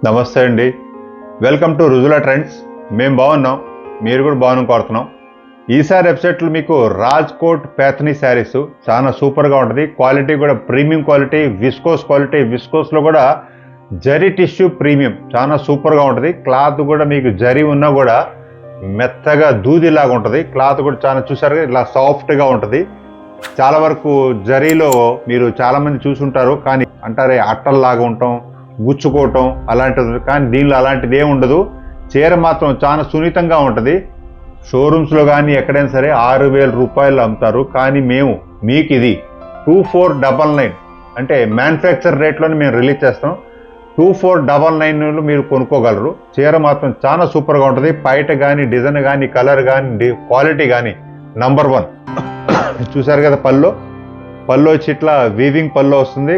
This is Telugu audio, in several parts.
నమస్తే అండి. Welcome to Rujula Trends. మేము బాగున్నాం, మీరు కూడా బాగున్నాం కోరుతున్నాం. ఈసారి వెబ్సైట్లో మీకు రాజ్కోట్ ప్యాథనీ శారీస్ చాలా సూపర్గా ఉంటుంది. క్వాలిటీ కూడా ప్రీమియం క్వాలిటీ, విస్కోస్లో కూడా జరీ టిష్యూ ప్రీమియం చాలా సూపర్గా ఉంటుంది. క్లాత్ కూడా మీకు జరీ ఉన్నా కూడా మెత్తగా దూదిలాగా ఉంటుంది. క్లాత్ కూడా చాలా చూసారు ఇలా సాఫ్ట్గా ఉంటుంది. చాలా వరకు జరీలో మీరు చాలామంది చూసుంటారు, కానీ అంటారే అట్టల్లాగా ఉంటాం, గుచ్చుకోవటం అలాంటిది, కానీ దీనిలో అలాంటిది ఏమి ఉండదు. చీర మాత్రం చాలా సున్నితంగా ఉంటుంది. షోరూమ్స్లో కానీ ఎక్కడైనా సరే 6,000 రూపాయలు అమ్ముతారు, కానీ మేము మీకు ఇది 2499 అంటే మ్యానుఫ్యాక్చర్ రేట్లోనే మేము రిలీజ్ చేస్తాం. 2499 మీరు కొనుక్కోగలరు. చీర మాత్రం చాలా సూపర్గా ఉంటుంది. పైట కానీ, డిజైన్ కానీ, కలర్ కానీ, క్వాలిటీ కానీ నంబర్ 1. చూసారు కదా, పళ్ళు వచ్చి ఇట్లా వీవింగ్ పళ్ళు వస్తుంది,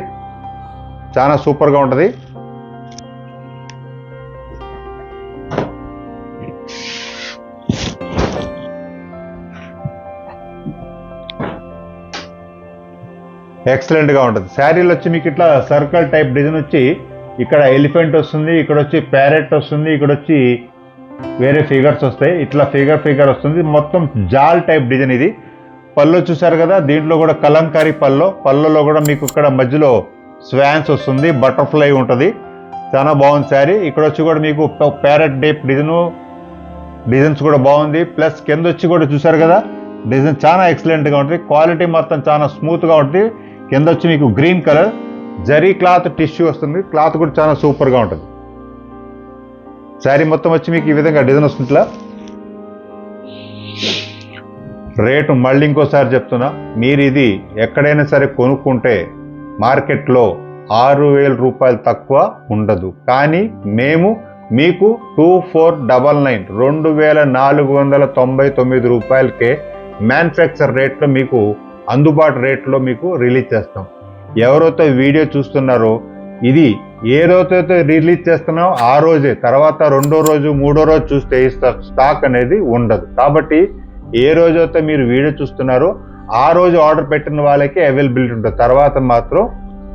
చాలా సూపర్గా ఉంటుంది. ఎక్సలెంట్గా ఉంటుంది. శారీలు వచ్చి మీకు ఇట్లా సర్కిల్ టైప్ డిజైన్ వచ్చి ఇక్కడ ఎలిఫెంట్ వస్తుంది, ఇక్కడ వచ్చి ప్యారెట్ వస్తుంది, ఇక్కడ వచ్చి వేరే ఫిగర్స్ వస్తాయి, ఇట్లా ఫిగర్ వస్తుంది. మొత్తం జాల్ టైప్ డిజైన్ ఇది. పళ్ళు చూసారు కదా, దీంట్లో కూడా కలంకారీ పళ్ళులో కూడా మీకు ఇక్కడ మధ్యలో స్వాన్స్ వస్తుంది, బటర్ఫ్లై ఉంటుంది, చాలా బాగుంది శారీ. ఇక్కడ వచ్చి కూడా మీకు ప్యారెట్ టైప్ డిజైన్స్ కూడా బాగుంది. ప్లస్ కింద వచ్చి కూడా చూసారు కదా, డిజైన్ చాలా ఎక్సలెంట్గా ఉంటుంది. క్వాలిటీ మొత్తం చాలా స్మూత్గా ఉంటుంది. కింద వచ్చి మీకు green colour zari cloth tissue వస్తుంది, క్లాత్ కూడా చాలా సూపర్గా ఉంటుంది. శారీ మొత్తం వచ్చి మీకు ఈ విధంగా డిజైన్ వస్తుంది. ఇట్లా రేటు మళ్ళీ ఇంకోసారి చెప్తున్నా, మీరు ఇది ఎక్కడైనా సరే కొనుక్కుంటే మార్కెట్లో 6,000 రూపాయలు తక్కువ ఉండదు, కానీ మేము మీకు 2499 2,499 రూపాయలకే మ్యానుఫ్యాక్చర్ రేట్లో మీకు అందుబాటు రేట్లో మీకు రిలీజ్ చేస్తాం. ఎవరైతే వీడియో చూస్తున్నారో ఇది ఏ రోజైతే రిలీజ్ చేస్తున్నామో ఆ రోజే, తర్వాత రెండో రోజు మూడో రోజు చూస్తే స్టాక్ అనేది ఉండదు. కాబట్టి ఏ రోజైతే మీరు వీడియో చూస్తున్నారో ఆ రోజు ఆర్డర్ పెట్టిన వాళ్ళకి అవైలబిలిటీ ఉంటుంది, తర్వాత మాత్రం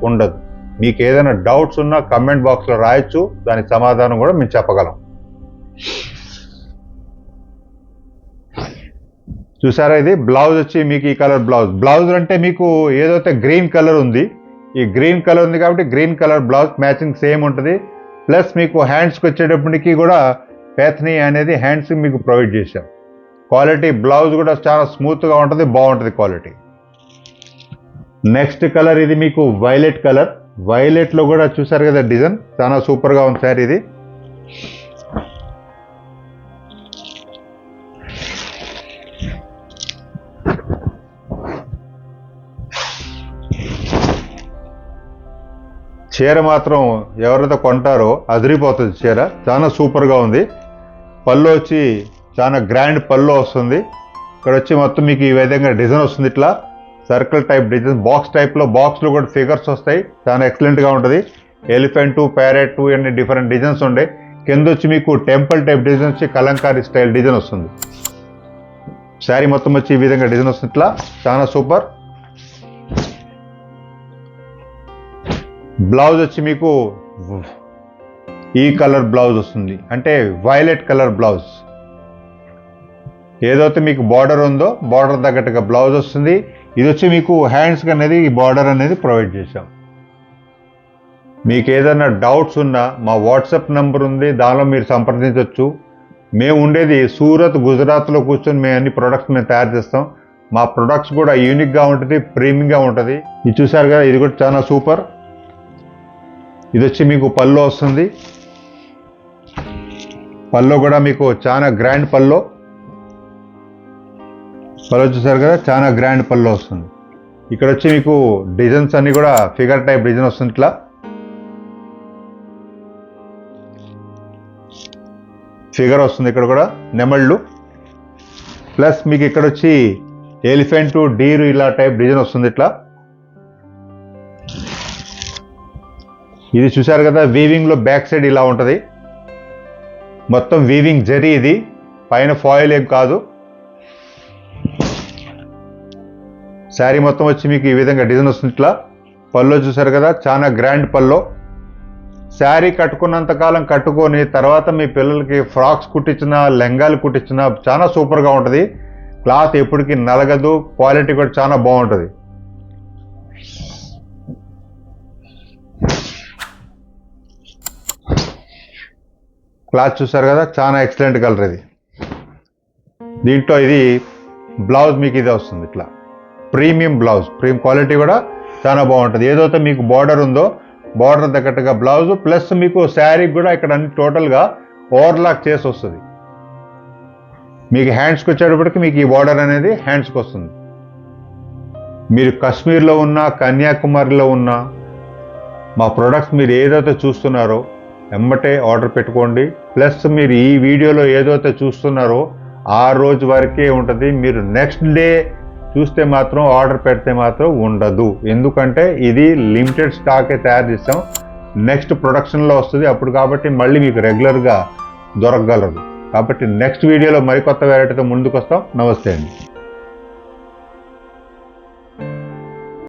ఉండదు. మీకు ఏదైనా డౌట్స్ ఉన్నా కమెంట్ బాక్స్లో రాయొచ్చు, దానికి సమాధానం కూడా మేము చెప్పగలం. చూసారా, ఇది బ్లౌజ్ వచ్చి మీకు ఈ కలర్ బ్లౌజ్ అంటే మీకు ఏదైతే గ్రీన్ కలర్ ఉంది, ఈ గ్రీన్ కలర్ ఉంది కాబట్టి green colour blouse matching same ఉంటుంది. ప్లస్ మీకు హ్యాండ్స్కి వచ్చేటప్పటికి కూడా ప్యాథనీ అనేది హ్యాండ్స్కి మీకు ప్రొవైడ్ చేశాం. క్వాలిటీ బ్లౌజ్ కూడా చాలా స్మూత్గా ఉంటుంది, బాగుంటుంది క్వాలిటీ. నెక్స్ట్ కలర్ ఇది మీకు వైలెట్ కలర్. వైలెట్లో కూడా చూసారు కదా డిజైన్, చాలా సూపర్గా ఉంది సార్. ఇది చీర మాత్రం ఎవరైతే కొంటారో అదిరిపోతుంది చీర, చాలా సూపర్గా ఉంది. పళ్ళు వచ్చి చాలా గ్రాండ్ పళ్ళు వస్తుంది. ఇక్కడ వచ్చి మొత్తం మీకు ఈ విధంగా డిజైన్ వస్తుంది, ఇట్లా సర్కిల్ టైప్ డిజైన్, బాక్స్లో కూడా ఫిగర్స్ వస్తాయి, చాలా ఎక్సలెంట్గా ఉంటుంది. ఎలిఫెంట్, ప్యారెట్ అన్ని డిఫరెంట్ డిజైన్స్ ఉంటాయి. కింద వచ్చి మీకు టెంపుల్ టైప్ డిజైన్ వచ్చి కలంకారీ స్టైల్ డిజైన్ వస్తుంది. శారీ మొత్తం వచ్చి ఈ విధంగా డిజైన్ వస్తుంది, ఇట్లా చాలా సూపర్. బ్లౌజ్ వచ్చి మీకు ఈ కలర్ బ్లౌజ్ వస్తుంది, అంటే వైలెట్ కలర్ బ్లౌజ్. ఏదైతే మీకు బార్డర్ ఉందో బార్డర్ తగ్గట్టుగా బ్లౌజ్ వస్తుంది. ఇది వచ్చి మీకు హ్యాండ్స్కి అనేది ఈ బార్డర్ అనేది ప్రొవైడ్ చేశాం. మీకు ఏదైనా డౌట్స్ ఉన్నా మా వాట్సాప్ నెంబర్ ఉంది, దానిలో మీరు సంప్రదించవచ్చు. మేము ఉండేది సూరత్, గుజరాత్లో కూర్చొని మేము అన్ని ప్రొడక్ట్స్ మేము తయారు చేస్తాం. మా ప్రొడక్ట్స్ కూడా యూనిక్గా ఉంటుంది, ప్రీమియంగా ఉంటుంది. ఇది చూసారు కదా, ఇది కూడా చాలా సూపర్. ఇది వచ్చి మీకు పళ్ళు వస్తుంది. పళ్ళు కూడా మీకు చాలా గ్రాండ్ పళ్ళు చూసారు కదా, చాలా గ్రాండ్ పళ్ళు వస్తుంది. ఇక్కడ వచ్చి మీకు డిజైన్స్ అన్ని కూడా ఫిగర్ టైప్ డిజైన్ వస్తుంది, ఇట్లా ఫిగర్ వస్తుంది. ఇక్కడ కూడా నెమళ్ళు, ప్లస్ మీకు ఇక్కడ వచ్చి ఎలిఫెంట్, డీరు ఇలా టైప్ డిజైన్ వస్తుంది, ఇట్లా. ఇది చూసారు కదా, వీవింగ్లో బ్యాక్ సైడ్ ఇలా ఉంటుంది, మొత్తం వీవింగ్ జరీ. ఇది పైన ఫాయిల్ ఏం కాదు. శారీ మొత్తం వచ్చి మీకు ఈ విధంగా డిజైన్ వస్తుంది, ఇట్లా. పళ్ళు చూసారు కదా, చాలా గ్రాండ్ పళ్ళు. శారీ కట్టుకున్నంతకాలం కట్టుకొని తర్వాత మీ పిల్లలకి ఫ్రాక్స్ కుట్టించిన, లెంగాలు కుట్టించిన చాలా సూపర్గా ఉంటుంది. క్లాత్ ఎప్పటికీ నలగదు, క్వాలిటీ కూడా చాలా బాగుంటుంది. క్లాత్ చూసారు కదా, చాలా ఎక్సలెంట్ కలర్ ఇది. దీంట్లో ఇది బ్లౌజ్ మీకు ఇది వస్తుంది, ఇట్లా ప్రీమియం బ్లౌజ్, ప్రీమియం క్వాలిటీ కూడా చాలా బాగుంటుంది. ఏదైతే మీకు బార్డర్ ఉందో బార్డర్ తగ్గట్టుగా బ్లౌజ్, ప్లస్ మీకు శారీకి కూడా ఇక్కడ అన్ని టోటల్గా ఓవర్లాక్ చేసి వస్తుంది. మీకు హ్యాండ్స్కి వచ్చేటప్పటికి మీకు ఈ బార్డర్ అనేది హ్యాండ్స్కి వస్తుంది. మీరు కాశ్మీర్లో ఉన్నా, కన్యాకుమారిలో ఉన్నా మా ప్రొడక్ట్స్ మీరు ఏదైతే చూస్తున్నారో వెంబటే ఆర్డర్ పెట్టుకోండి. ప్లస్ మీరు ఈ వీడియోలో ఏదైతే చూస్తున్నారో ఆ రోజు వరకే ఉంటుంది. మీరు నెక్స్ట్ డే చూస్తే మాత్రం, ఆర్డర్ పెడితే మాత్రం ఉండదు. ఎందుకంటే ఇది లిమిటెడ్ స్టాకే తయారు చేస్తాం, నెక్స్ట్ ప్రొడక్షన్లో వస్తుంది అప్పుడు. కాబట్టి మళ్ళీ మీకు రెగ్యులర్గా దొరకగలరు. కాబట్టి నెక్స్ట్ వీడియోలో మరికొత్త వెరైటీతో ముందుకు వస్తాం. నమస్తే అండి.